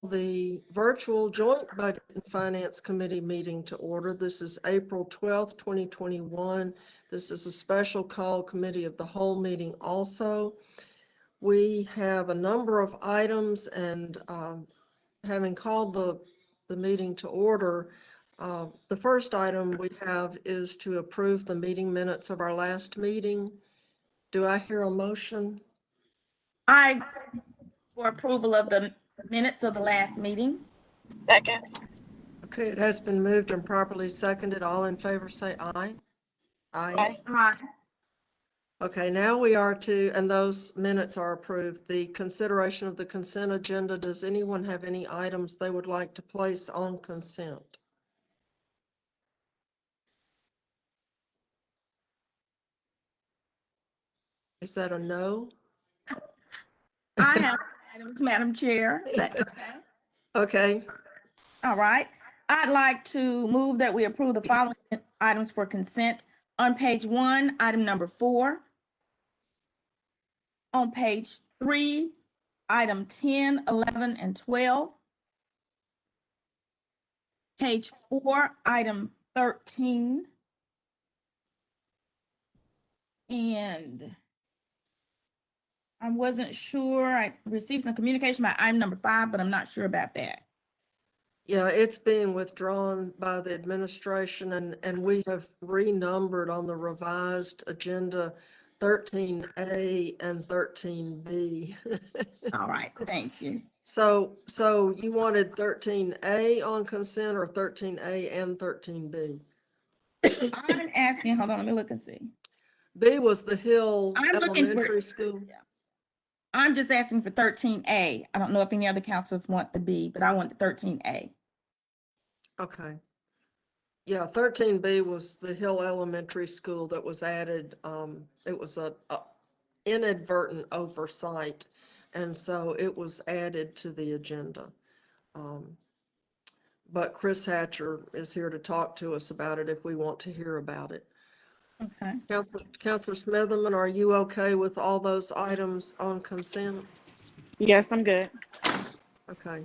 the virtual joint budget and finance committee meeting to order. This is April 12th, 2021. This is a special call committee of the whole meeting also. We have a number of items, and having called the meeting to order, the first item we have is to approve the meeting minutes of our last meeting. Do I hear a motion? I for approval of the minutes of the last meeting. Second. Okay, it has been moved and properly seconded. All in favor say aye. Aye. Aye. Okay, now we are to, and those minutes are approved, the consideration of the consent agenda. Does anyone have any items they would like to place on consent? Is that a no? I have items, Madam Chair. That's okay. Okay, All right. I'd like to move that we approve the following items for consent. On page 1, item number 4. On page 3, item 10, 11, and 12. Page 4, item 13. And I wasn't sure. I received some communication about item number 5, but I'm not sure about that. yeah, it's being withdrawn by the administration, and we have renumbered on the revised agenda 13A and 13B. All right, thank you. So you wanted 13A on consent or 13A and 13B? I'm asking, hold on, let me look and see. B was the Hill I'm looking for- Elementary School. I'm just asking for 13A. I don't know if any other councilors want the B, but I want the 13A. Okay. Yeah, 13B was the Hill Elementary School that was added. It was a inadvertent oversight, and so it was added to the agenda. But Chris Hatcher is here to talk to us about it if we want to hear about it. Okay. Councilor Smitherman, are you okay with all those items on consent? Yes, I'm good. Okay.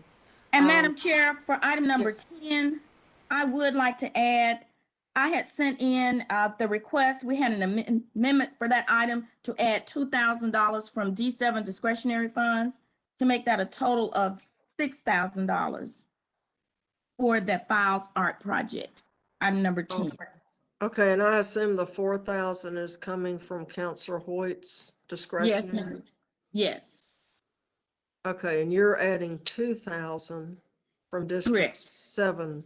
And Madam Chair, for item number yes. 10, I would like to add, I had sent in the request, we had an amendment for that item to add $2,000 from D7 discretionary funds to make that a total of $6,000 for the Files Art Project, item number 10. Okay, and I assume the 4,000 is coming from Councilor Hoyt's discretionary? Yes, ma'am. Yes. Okay, and you're adding 2,000 from District Correct. 7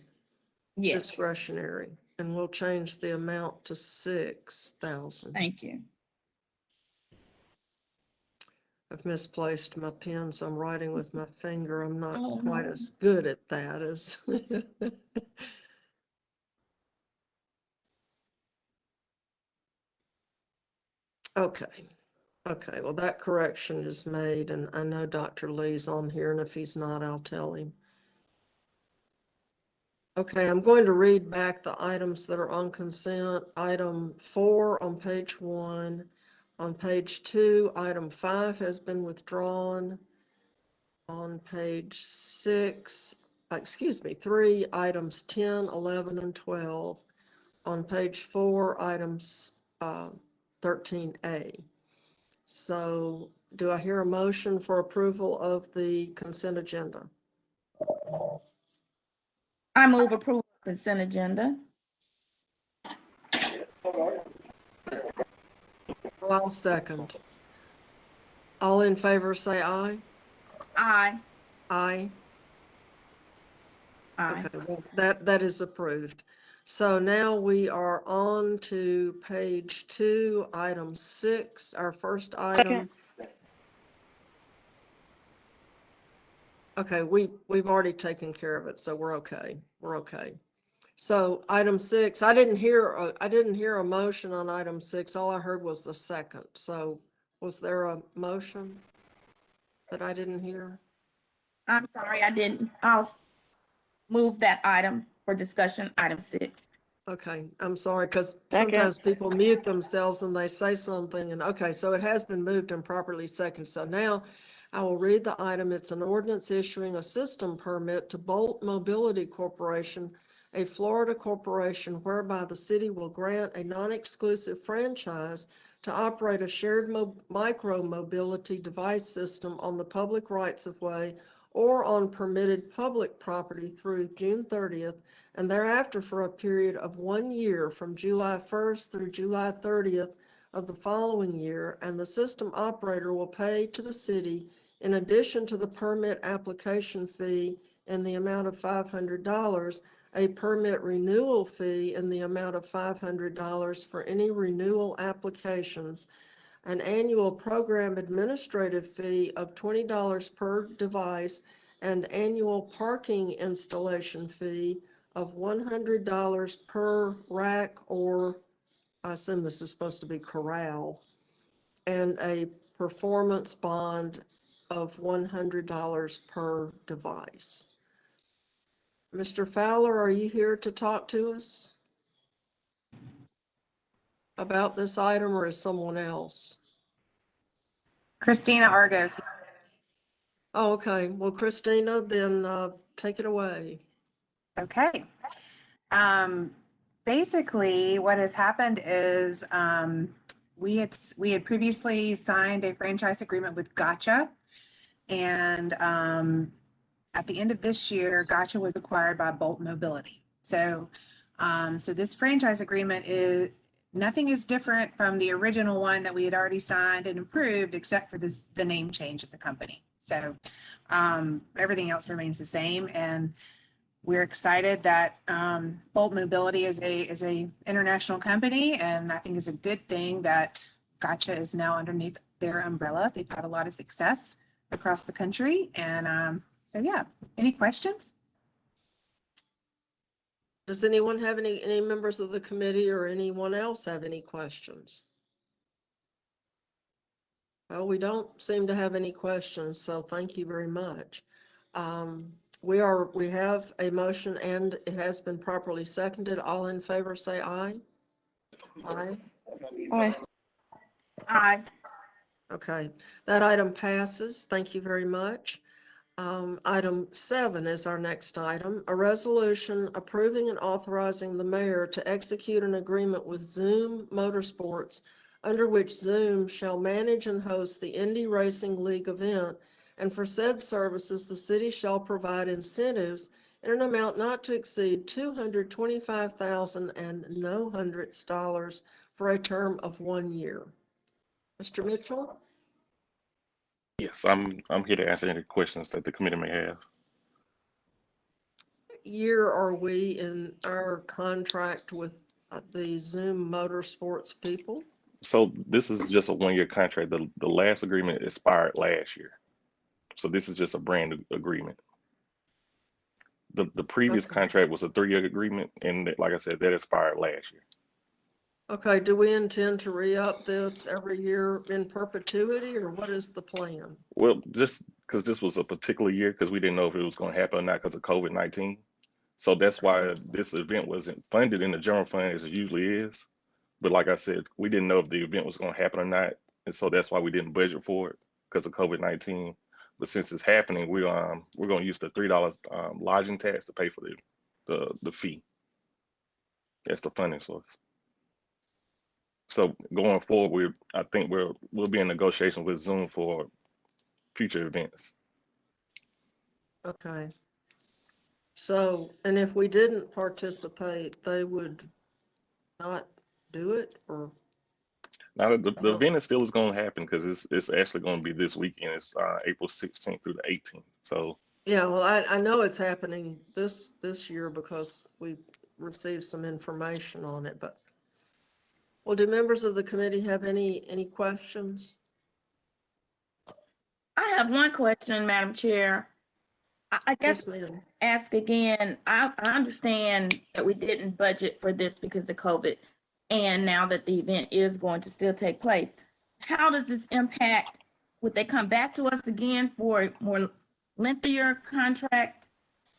Yes. discretionary, and we'll change the amount to 6,000. Thank you. I've misplaced my pen, so I'm writing with my finger. I'm not Oh, quite no. as good at that as. Okay. Okay, well, that correction is made, and I know Dr. Lee's on here, and if he's not, I'll tell him. Okay, I'm going to read back the items that are on consent. Item 4 on page 1. On page 2, item 5 has been withdrawn. On page 3, items 10, 11, and 12. On page 4, items 13A. So do I hear a motion for approval of the consent agenda? I move approval of the consent agenda. Well, I'll second. All in favor say aye. Aye. Aye. Aye. Okay, well, that is approved. So now we are on to page 2, item 6, our first item. Okay, we've already taken care of it, so we're okay. We're okay. So item 6, I didn't hear a motion on item 6. All I heard was the second. So was there a motion that I didn't hear? I'm sorry, I didn't. I'll move that item for discussion, item 6. Okay, I'm sorry, because sometimes people mute themselves and they say something, and okay, so it has been moved and properly seconded. So now I will read the item. It's an ordinance issuing a system permit to Bolt Mobility Corporation, a Florida corporation whereby the city will grant a non-exclusive franchise to operate a shared micro-mobility device system on the public rights-of-way or on permitted public property through June 30th, and thereafter for a period of 1 year from July 1st through July 30th of the following year, and the system operator will pay to the city, in addition to the permit application fee in the amount of $500, a permit renewal fee in the amount of $500 for any renewal applications, an annual program administrative fee of $20 per device, and annual parking installation fee of $100 per rack, or I assume this is supposed to be corral, and a performance bond of $100 per device. Mr. Fowler, are you here to talk to us about this item, or is someone else? Christina Argos. Oh, okay. Well, Christina, then take it away. Okay. Basically, what has happened is we had previously signed a franchise agreement with Gotcha, and at the end of this year, Gotcha was acquired by Bolt Mobility. So this franchise agreement is nothing is different from the original one that we had already signed and approved, except for the name change of the company. So everything else remains the same, and we're excited that Bolt Mobility is a international company, and I think it's a good thing that Gotcha is now underneath their umbrella. They've had a lot of success across the country, and so yeah. Any questions? Does anyone have any members of the committee or anyone else have any questions? Well, we don't seem to have any questions, so thank you very much. We have a motion and it has been properly seconded. All in favor say aye. Aye. Aye. Aye. Okay, that item passes. Thank you very much. Item 7 is our next item, a resolution approving and authorizing the mayor to execute an agreement with Zoom Motorsports, under which Zoom shall manage and host the Indy Racing League event, and for said services, the city shall provide incentives in an amount not to exceed $225,900 for a term of 1 year. Mr. Mitchell? Yes, I'm here to answer any questions that the committee may have. What year are we in our contract with the Zoom Motorsports people? So this is just a 1-year contract. The last agreement expired last year. So this is just a brand new agreement. The previous Okay. contract was a 3-year agreement, and like I said, that expired last year. Okay, do we intend to re-up this every year in perpetuity, or what is the plan? Well, just because this was a particular year, because we didn't know if it was going to happen or not because of COVID-19. So that's why this event wasn't funded in the general fund as it usually is. But like I said, we didn't know if the event was going to happen or not. And so that's why we didn't budget for it because of COVID-19. But since it's happening, we're going to use the $3 lodging tax to pay for the fee. That's the funding source. So going forward, I think we'll be in negotiation with Zoom for future events. Okay. So, and if we didn't participate, they would not do it, or? Now the event is still is going to happen because it's actually going to be this weekend. It's April 16th through the 18th. So Yeah, well, I know it's happening this year because we received some information on it, but. Well, do members of the committee have any questions? I have one question, Madam Chair. I guess Yes, ma'am. ask again. I understand that we didn't budget for this because of COVID, and now that the event is going to still take place, how does this impact? Would they come back to us again for a more lengthier contract,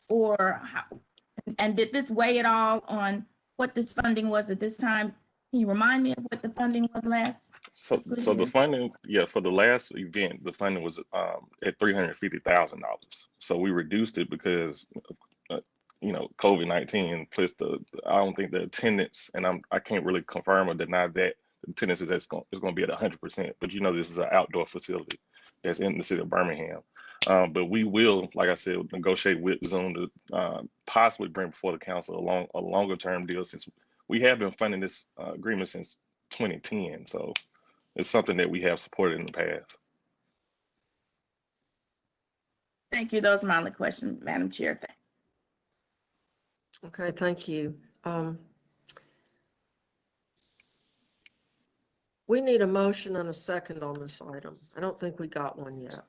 or how? And did this weigh at all on what this funding was at this time? Can you remind me of what the funding was last? So, Fiscal so the year. funding, yeah, for the last event, the funding was at $350,000. So we reduced it because, uh, COVID-19 plus I don't think the attendance, and I can't really confirm or deny that the attendance is going to be at 100%. But this is an outdoor facility that's in the city of Birmingham. But we will, like I said, negotiate with Zoom to possibly bring before the council a longer term deal, since we have been funding this agreement since 2010. So it's something that we have supported in the past. Thank you. Those are my only questions, Madam Chair. Okay, thank you. We need a motion and a second on this item. I don't think we got one yet.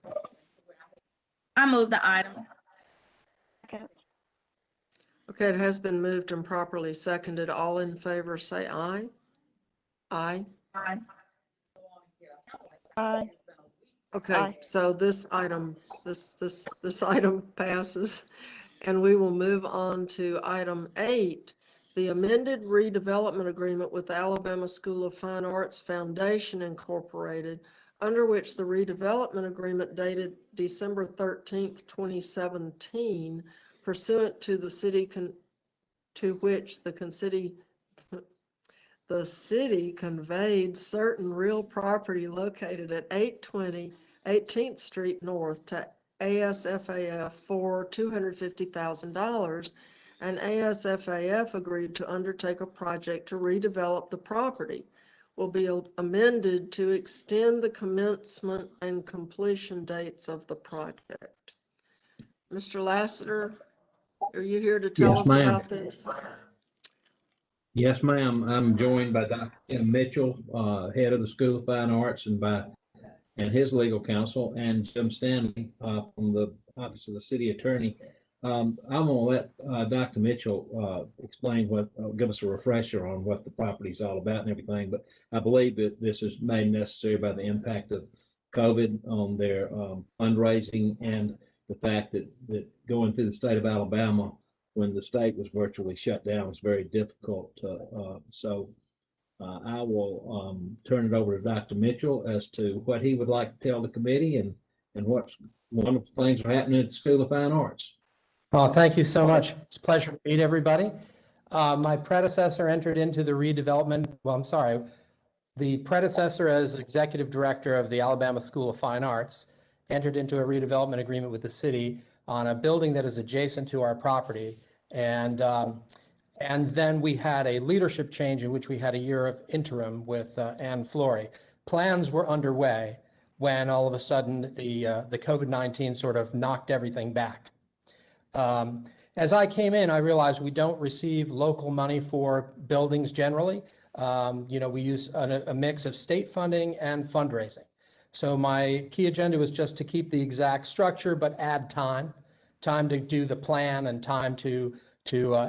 I move the item. Okay, it has been moved and properly seconded. All in favor, say aye. Aye. Aye. Aye. Okay, Aye. so this item passes, and we will move on to item 8, the amended redevelopment agreement with Alabama School of Fine Arts Foundation Incorporated, under which the redevelopment agreement dated December 13th, 2017, pursuant to the city the city conveyed certain real property located at 820 18th Street North to ASFAF for $250,000, and ASFAF agreed to undertake a project to redevelop the property. Will be amended to extend the commencement and completion dates of the project. Mr. Lassiter, are you here to tell Yes, us ma'am. about this? Yes, ma'am. I'm joined by Dr. Tim Mitchell, head of the School of Fine Arts, and his legal counsel, and Jim Stanley from the Office of the City Attorney. I'm going to let Dr. Mitchell explain give us a refresher on what the property is all about and everything. But I believe that this is made necessary by the impact of COVID on their fundraising, and the fact that going through the state of Alabama when the state was virtually shut down was very difficult. I will turn it over to Dr. Mitchell as to what he would like to tell the committee and what wonderful things are happening at the School of Fine Arts. Well, thank you so much. It's a pleasure to meet everybody. My predecessor entered into the the predecessor as executive director of the Alabama School of Fine Arts entered into a redevelopment agreement with the city on a building that is adjacent to our property. And then we had a leadership change in which we had a year of interim with Ann Flory. Plans were underway when all of a sudden the COVID-19 sort of knocked everything back. As I came in, I realized we don't receive local money for buildings generally. We use a mix of state funding and fundraising. So my key agenda was just to keep the exact structure, but add time to do the plan and time to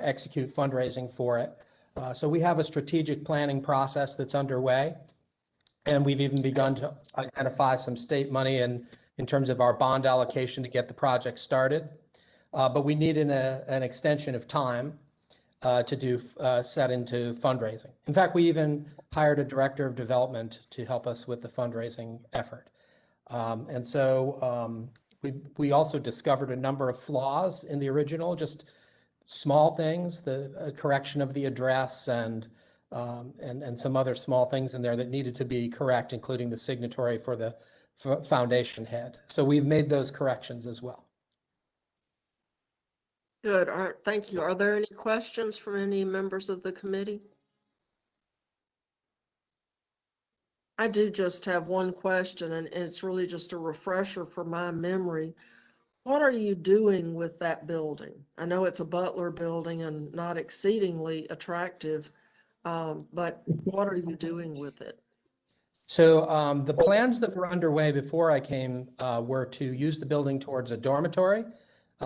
execute fundraising for it. So we have a strategic planning process that's underway, and we've even begun to identify some state money in terms of our bond allocation to get the project started. But we need an extension of time to do set into fundraising. In fact, we even hired a director of development to help us with the fundraising effort. We also discovered a number of flaws in the original, just small things, the correction of the address and some other small things in there that needed to be correct, including the signatory for the foundation head. So we've made those corrections as well. Good. All right. Thank you. Are there any questions from any members of the committee? I do just have one question, and it's really just a refresher for my memory. What are you doing with that building? I know it's a Butler building and not exceedingly attractive, but what are you doing with it? So the plans that were underway before I came were to use the building towards a dormitory,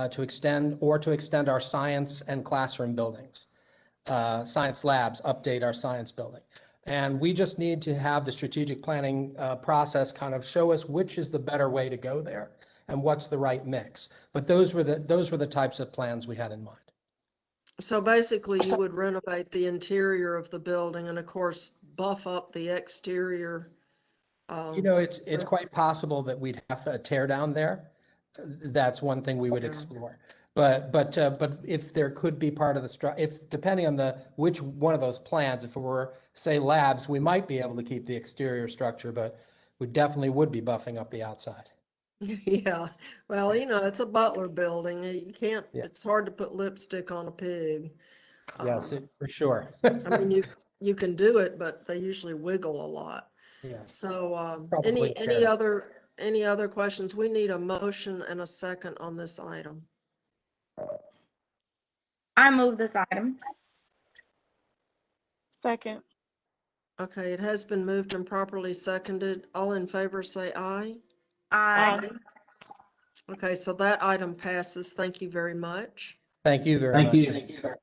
to extend our science and classroom buildings, science labs, update our science building. And we just need to have the strategic planning process kind of show us which is the better way to go there and what's the right mix. But those were the types of plans we had in mind. So basically, you would renovate the interior of the building and of course buff up the exterior. It's quite possible that we'd have a tear down there. That's one thing we would Yeah. explore. But if there could be part of the if depending on which one of those plans, if it were, say, labs, we might be able to keep the exterior structure, but we definitely would be buffing up the outside. Yeah, well, it's a Butler building. You can't, Yeah. it's hard to put lipstick on a pig. Yes, Um, for sure. I mean, you can do it, but they usually wiggle a lot. Yes, So, probably any other questions? We need a motion and a second on this item. I move this item. Second. Okay, it has been moved and properly seconded. All in favor, say aye. Aye. Okay, so that item passes. Thank you very much. Thank you very Thank much. you.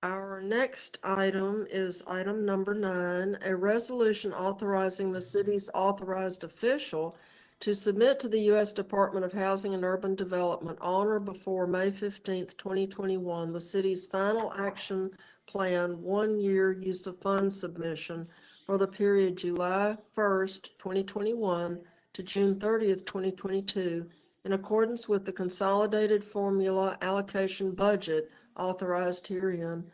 Our next item is item number 9, a resolution authorizing the city's authorized official to submit to the U.S. Department of Housing and Urban Development on or before May 15th, 2021, the city's final action plan 1-year use of funds submission for the period July 1st, 2021 to June 30th, 2022, in accordance with the consolidated formula allocation budget authorized herein,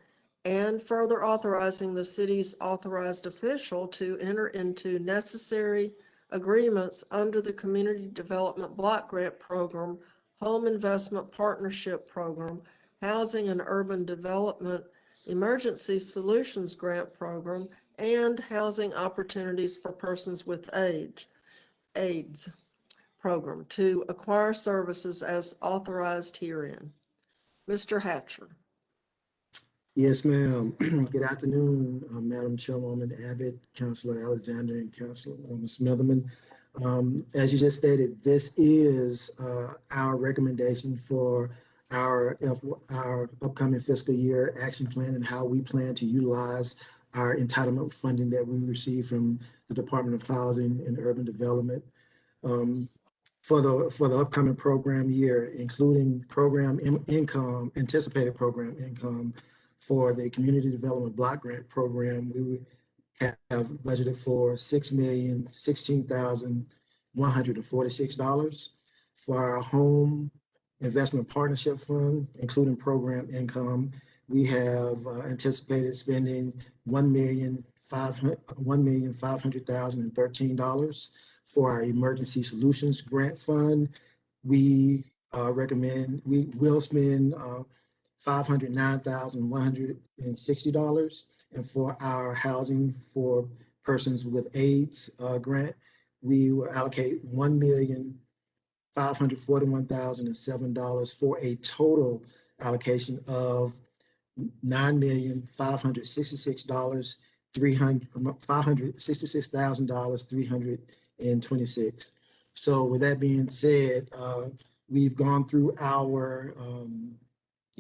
and further authorizing the city's authorized official to enter into necessary agreements under the Community Development Block Grant Program, Home Investment Partnership Program, Housing and Urban Development Emergency Solutions Grant Program, and Housing Opportunities for Persons with AIDS Program to acquire services as authorized herein. Mr. Hatcher. Yes, ma'am. Good afternoon, Madam Chairwoman Abbott, Councilor Alexander, and Councilor Smitherman. As you just stated, this is our recommendation for our upcoming fiscal year action plan and how we plan to utilize our entitlement funding that we receive from the Department of Housing and Urban Development. For the upcoming program year, including income, anticipated program income for the Community Development Block Grant Program, we would have budgeted for $6,016,146. For our Home Investment Partnership Fund, including program income, we have anticipated spending $1,500,013. For our Emergency Solutions Grant Fund, we will spend $509,160. And for our Housing for Persons with AIDS grant, we will allocate $1,541,007 for a total allocation of $566,326. So with that being said, we've gone through our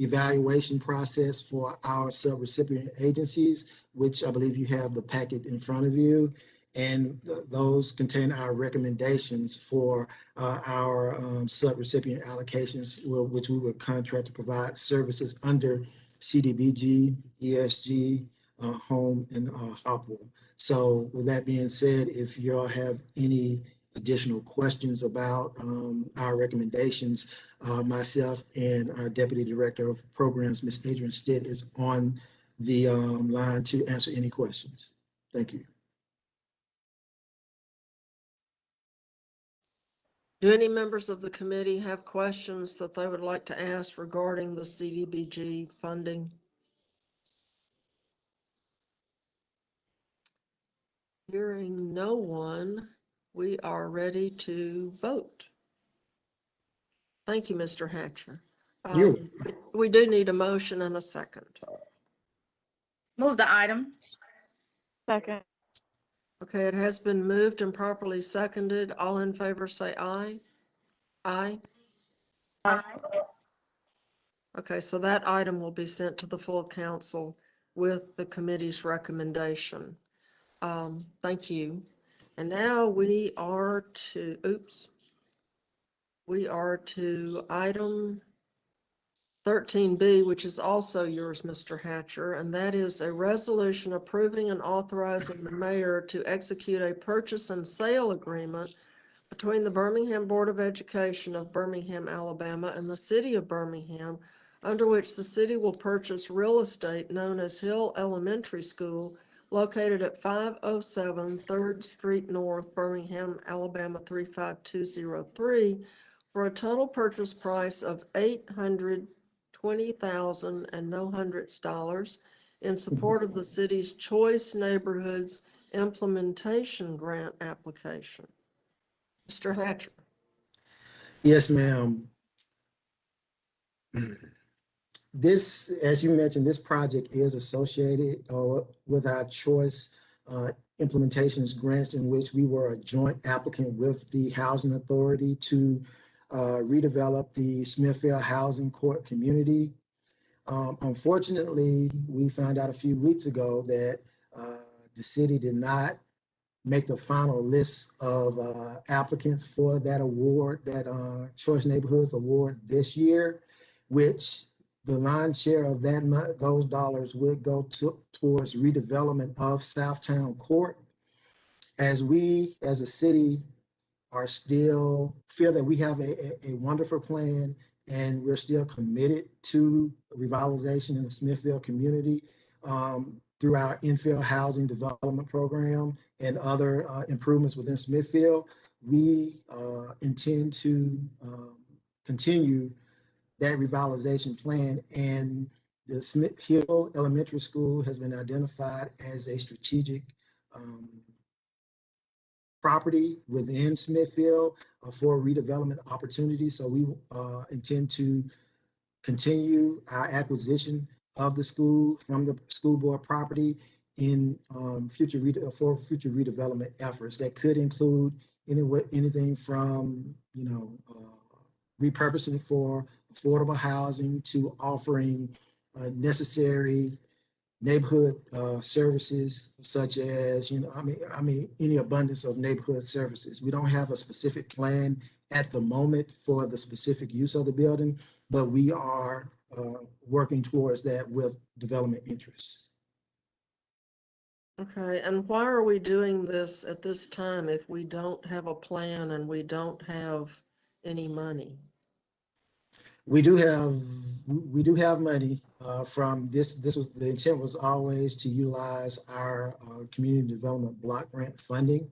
evaluation process for our subrecipient agencies, which I believe you have the packet in front of you. And those contain our recommendations for our subrecipient allocations, which we would contract to provide services under CDBG, ESG, Home, and Hopwell. So with that being said, if you all have any additional questions about our recommendations, myself and our Deputy Director of Programs, Ms. Adrian Stitt, is on the line to answer any questions. Thank you. Do any members of the committee have questions that they would like to ask regarding the CDBG funding? Hearing no one, we are ready to vote. Thank you, Mr. Hatcher. We do need a motion and a second. Move the item. Second. Okay, it has been moved and properly seconded. All in favor say aye. Aye. Aye. Okay, so that item will be sent to the full council with the committee's recommendation. Thank you. And now we are to item 13B, which is also yours, Mr. Hatcher, and that is a resolution approving and authorizing the mayor to execute a purchase and sale agreement between the Birmingham Board of Education of Birmingham, Alabama, and the city of Birmingham, under which the city will purchase real estate known as Hill Elementary School, located at 507 3rd Street North, Birmingham, Alabama 35203, for a total purchase price of $820,000 and no hundreds dollars in support of the city's Choice Neighborhoods Implementation Grant application. Mr. Hatcher. Yes, ma'am. This, as you mentioned, this project is associated with our Choice Implementations Grants, in which we were a joint applicant with the Housing Authority to redevelop the Smithfield Housing Court community. Unfortunately, we found out a few weeks ago that the city did not make the final list of applicants for that award, that Choice Neighborhoods Award this year, which the lion's share of those dollars would go towards redevelopment of Southtown Court. As we, as a city, are still feel that we have a wonderful plan, and we're still committed to revitalization in the Smithfield community through our infill housing development program and other improvements within Smithfield. We intend to continue that revitalization plan, and the Smith Hill Elementary School has been identified as a strategic property within Smithfield for redevelopment opportunities. So we intend to continue our acquisition of the school from the school board property in future redevelopment efforts that could include anything from repurposing for affordable housing to offering necessary neighborhood services, such as any abundance of neighborhood services. We don't have a specific plan at the moment for the specific use of the building, but we are working towards that with development interests. Okay, and why are we doing this at this time if we don't have a plan and we don't have any money? We do have money from this. The intent was always to utilize our community development block grant funding,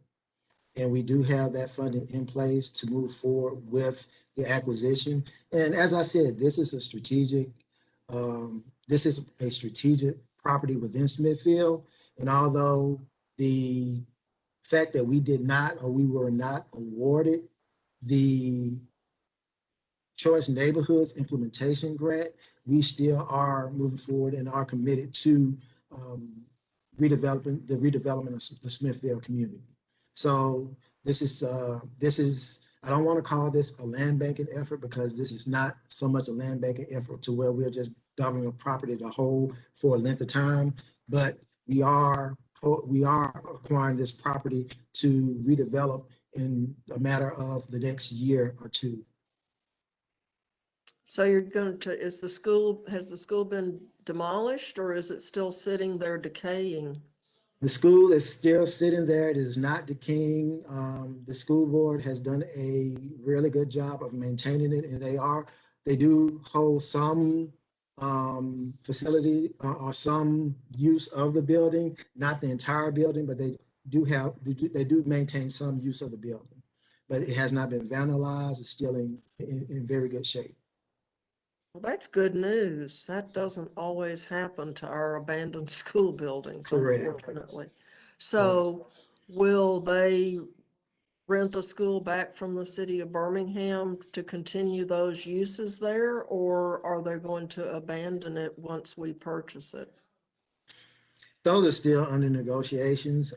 and we do have that funding in place to move forward with the acquisition. And as I said, this is a strategic property within Smithfield. And although the fact that we were not awarded the Choice Neighborhoods Implementation Grant, we still are moving forward and are committed to redevelopment of the Smithfield community. So this is I don't want to call this a land banking effort, because this is not so much a land banking effort to where we're just governing a property as a whole for a length of time, but we are acquiring this property to redevelop in a matter of the next year or two. So you're going to, has the school been demolished, or is it still sitting there decaying? The school is still sitting there. It is not decaying. The school board has done a really good job of maintaining it, and they do hold some facility or some use of the building, not the entire building, but they do maintain some use of the building. But it has not been vandalized. It's still in very good shape. Well, that's good news. That doesn't always happen to our abandoned school buildings, Correct. unfortunately. So will they rent the school back from the city of Birmingham to continue those uses there, or are they going to abandon it once we purchase it? Those are still under negotiations.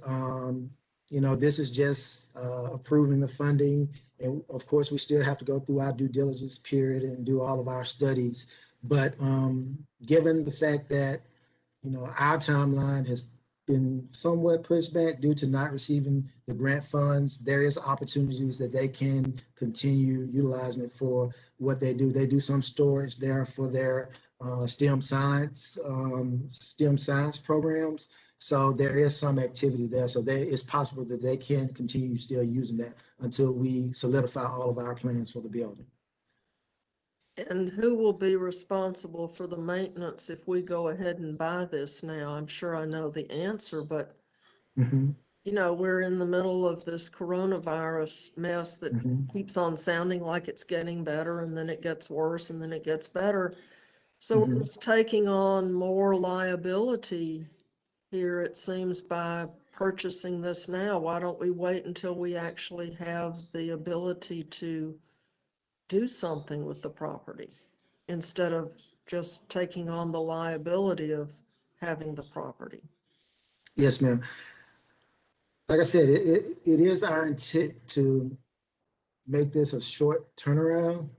This is just approving the funding. And of course, we still have to go through our due diligence period and do all of our studies. But given the fact that, our timeline has been somewhat pushed back due to not receiving the grant funds. There is opportunities that they can continue utilizing it for what they do. They do some storage there for their STEM science programs. So there is some activity there. So it's possible that they can continue still using that until we solidify all of our plans for the building. And who will be responsible for the maintenance if we go ahead and buy this now? I'm sure I know the answer, but Mhm, you know, we're in the middle of this coronavirus mess that mhm. keeps on sounding like it's getting better and then it gets worse and then it gets better. So we're Mhm. just taking on more liability here, it seems, by purchasing this now. Why don't we wait until we actually have the ability to do something with the property instead of just taking on the liability of having the property? Yes, ma'am. Like I said, it is our intent to make this a short turnaround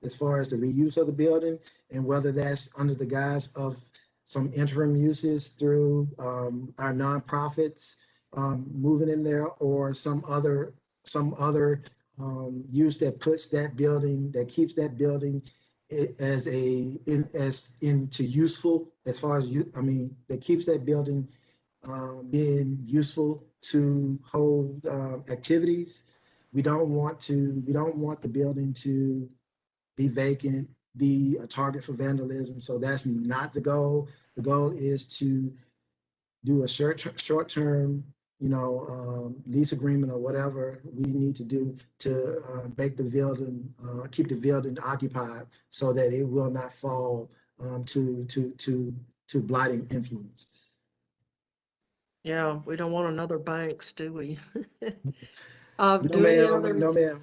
as far as the reuse of the building, and whether that's under the guise of some interim uses through our nonprofits moving in there, or some other use that puts that building, that keeps that building as into useful, as far as that keeps that building being useful to hold activities. We don't want the building to be vacant, be a target for vandalism. So that's not the goal. The goal is to do a short-term, lease agreement or whatever we need to do to make the building, keep the building occupied so that it will not fall to blighting influences. Yeah, we don't want another Banks, do we? No, Do any other, ma'am, no, ma'am.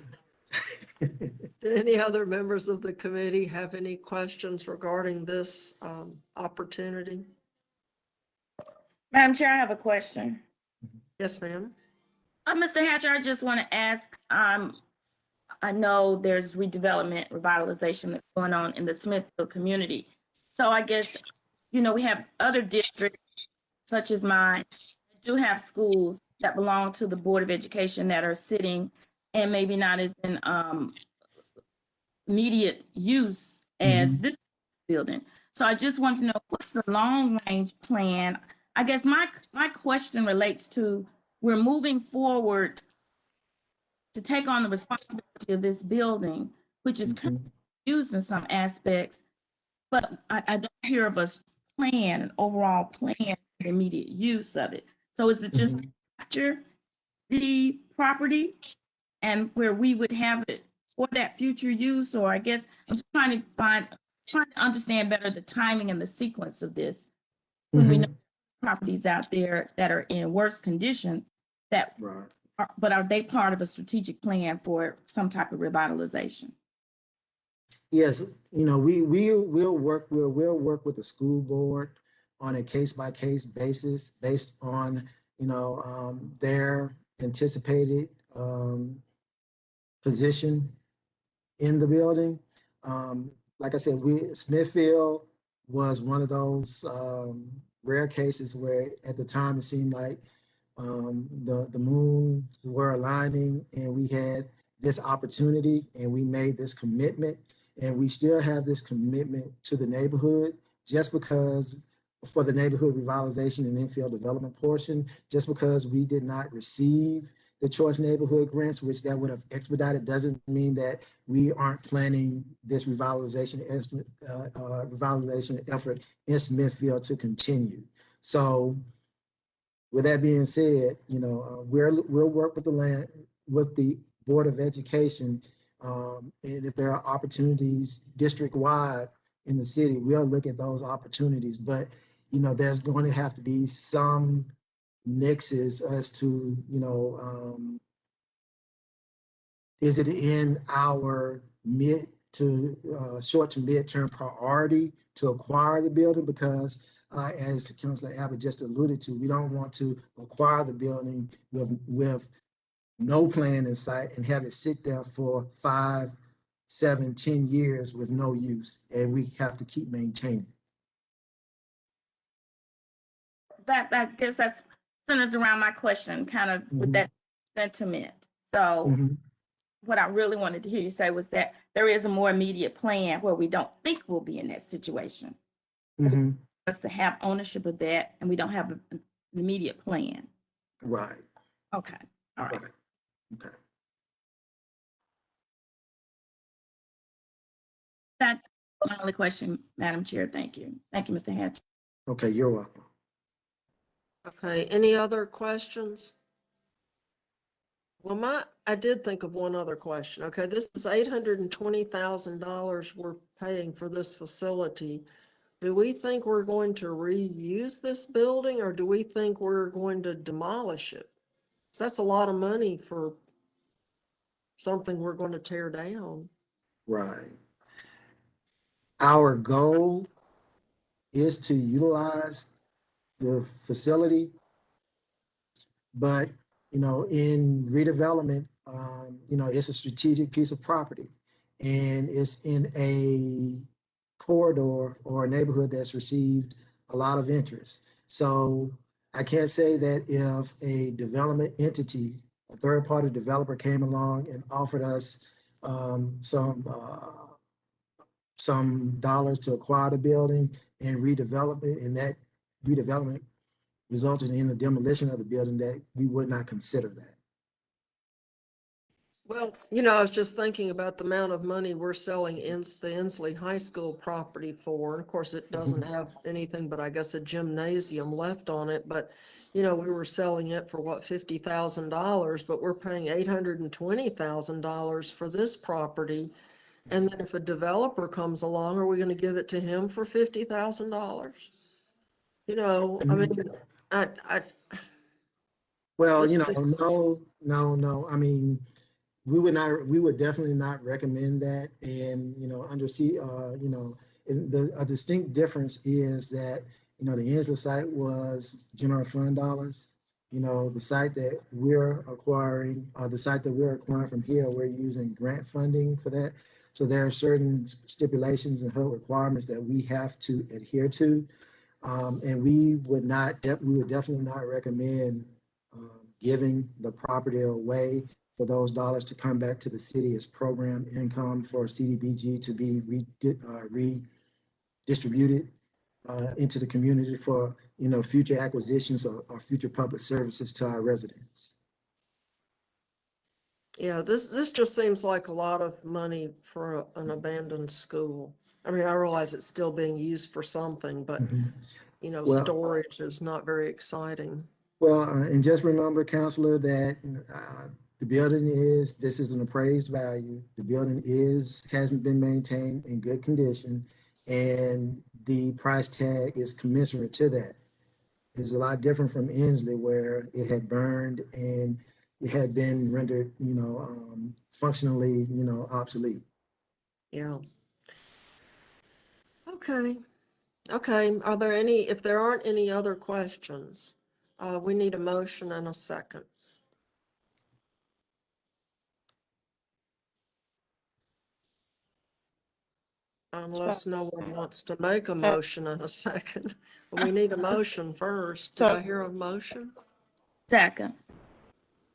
do any other members of the committee have any questions regarding this opportunity? Madam Chair, I have a question. Yes, ma'am. Mr. Hatcher, I just want to ask, I know there's redevelopment, revitalization that's going on in the Smithfield community. So I guess, we have other districts such as mine, that do have schools that belong to the Board of Education that are sitting and maybe not as in immediate use as this building. So I just want to know, what's the long range plan? I guess my question relates to, we're moving forward to take on the responsibility of this building, which is currently used in some aspects, but I don't hear of a plan, an overall plan for the immediate use of it. So is it just capture the property and where we would have it for that future use? Or I guess I'm just trying to understand better the timing and the sequence of this. When we know properties out there that are in worse condition, that but are they part of a strategic plan for some type of revitalization? Yes, we'll work with the school board on a case-by-case basis based on, their anticipated position in the building. Like I said, Smithfield was one of those rare cases where at the time it seemed like the moons were aligning and we had this opportunity and we made this commitment, and we still have this commitment to the neighborhood. Just because for the neighborhood revitalization and infill development portion, just because we did not receive the choice neighborhood grants, which that would have expedited, doesn't mean that we aren't planning this revitalization effort in Smithfield to continue. So with that being said, we'll work with the Board of Education, and if there are opportunities district-wide in the city, we'll look at those opportunities. But there's going to have to be some nexus as to is it in our short to mid-term priority to acquire the building? Because as Councilor Abbott just alluded to, we don't want to acquire the building with no plan in sight and have it sit there for 5, 7, 10 years with no use, and we have to keep maintaining. that guess that's centers around my question, kind of with Mhm. that sentiment. So Mhm. what I really wanted to hear you say was that there is a more immediate plan where we don't think we'll be in that situation. Mhm. Us to have ownership of that, and we don't have an immediate plan. Right, Okay, all right. right, okay. That's my only question, Madam Chair. Thank you. Thank you, Mr. Hatch. Okay, you're welcome. Okay, any other questions? Well, I did think of one other question. Okay, this is $820,000 we're paying for this facility. Do we think we're going to reuse this building, or do we think we're going to demolish it? 'Cause that's a lot of money for something we're going to tear down. Right. Our goal is to utilize the facility, but, in redevelopment, it's a strategic piece of property. And it's in a corridor or a neighborhood that's received a lot of interest. So I can't say that if a development entity, a third-party developer came along and offered us some dollars to acquire the building and redevelop it, and that redevelopment resulted in the demolition of the building, that we would not consider that. Well, I was just thinking about the amount of money we're selling the Inslee High School property for. And of course, it doesn't have anything but, I guess, a gymnasium left on it. But, we were selling it for what, $50,000, but we're paying $820,000 for this property. And then if a developer comes along, are we going to give it to him for $50,000? I mean, I, Well, This just- no. I mean, we would definitely not recommend that. And, a distinct difference is that, the Inslee site was general fund dollars. The site that we're acquiring, from here, we're using grant funding for that. So there are certain stipulations and requirements that we have to adhere to. And we would definitely not recommend giving the property away for those dollars to come back to the city as program income for CDBG to be redistributed into the community for, future acquisitions or future public services to our residents. Yeah, this just seems like a lot of money for an abandoned school. I mean, I realize it's still being used for something, but, Well- storage is not very exciting. Well, and just remember, Counselor, that this is an appraised value. The building hasn't been maintained in good condition, and the price tag is commensurate to that. It's a lot different from Inslee, where it had burned and it had been rendered, functionally, obsolete. Yeah. Okay. If there aren't any other questions, we need a motion and a second. Unless no one wants to make a motion and a second. We need a motion first. Did I hear a motion? Second.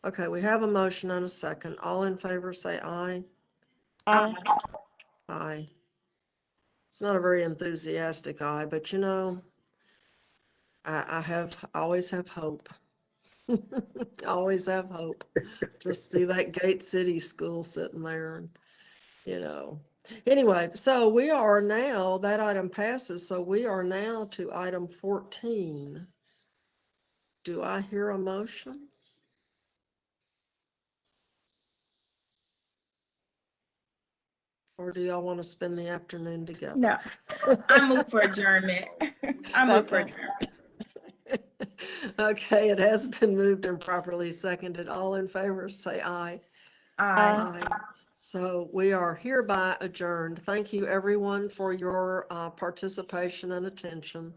Okay, we have a motion and a second. All in favor, say aye. Aye. Aye. It's not a very enthusiastic aye, but I always have hope. Always have hope. Just see that Gate City school sitting there and, Anyway, so that item passes, so we are now to item 14. Do I hear a motion? Or do y'all want to spend the afternoon together? No, I move for adjournment. I move for Second. adjournment. Okay, it has been moved and properly seconded. All in favor, say aye. Aye. Aye. So we are hereby adjourned. Thank you, everyone, for your participation and attention.